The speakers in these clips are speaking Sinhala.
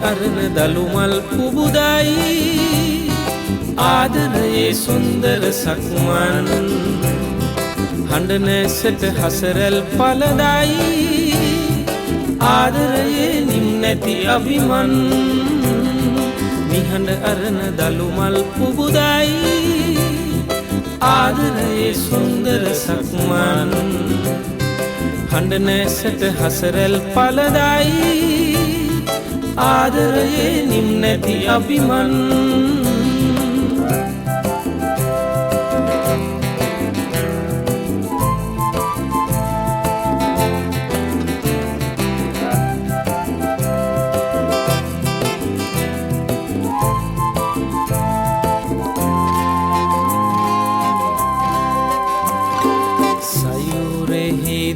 අරන දළුමල් පුබුදයි ආදරයේ සුන්දර සක්මන් හඬ නැසට හසරැල් පලදයි ආදරයේ නිම් නැති අභිමන් නිහඬ අරන දළුමල් පුබුදයි ආදරයේ සුන්දර සක්මන් හඬ නැසට හසරැල් පලදයි ආදරයේ නිම් නැති අභිමන්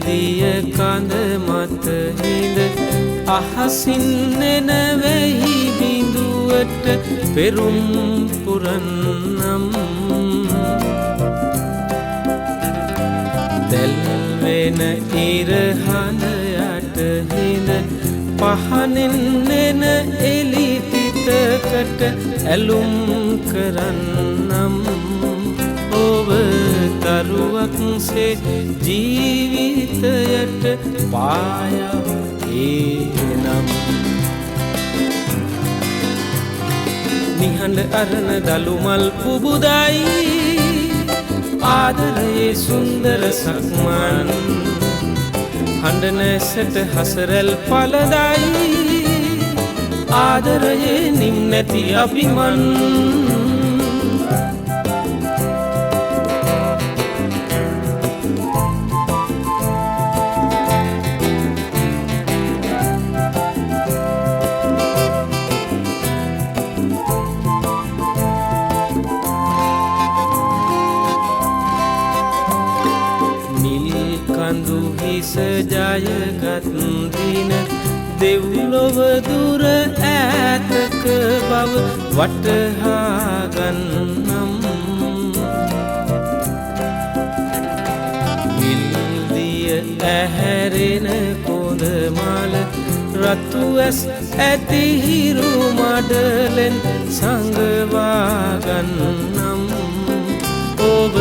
දිය කඳ මත හිඳ අහසින් එනවෙහි බිඳුවට පෙරුම් පුරන්නම් දැල්වෙන ඉරහඳ යට හිඳ පහනෙන් එන එලි තිතකට ඇලුම් කරන්නම් ඔබ දරුවක්සේ ජීවිතයට පායව ඒනම් නිහඬ අරන දළුමල් පුබුදයි ආදරයේ සුන්දර සක්මන් හඬ නැසට හසරැල් පලදයි ආදරයේ නිම් නැති අභිමන් කඳු හිස ජයගත් දින දෙව්ලොව දුර ඈතක බව වටහා ගන්නම් විල්දිය ඇහැරෙන කොඳ මල රතු ඇස් ඇති හිරු මඩලෙන් සංගවා ගන්නම් ඔබ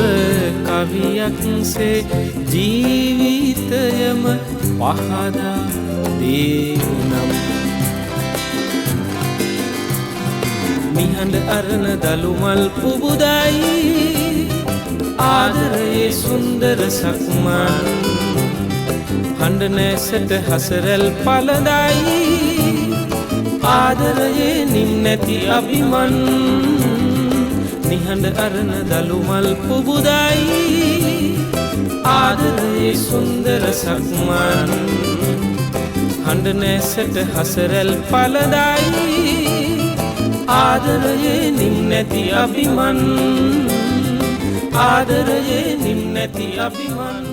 කවියක්සේ ජීවිතයම පහදා දේනම් නිහඬ අරන දළුමල් පුබුදයි ආදරයේ සුන්දර සක්මන් හඬ නැසට හසරැල් පලදයි ආදරයේ නිම් නැති අභිමන් නිහඬ අරන දළුමල් පුබුදයි ආදරයේ සුන්දර සක්මන් හඬ නැසට හසරැල් පලදයි ආදරයේ නිම් නැති අභිමන් ආදරයේ නිම් නැති අභිමන්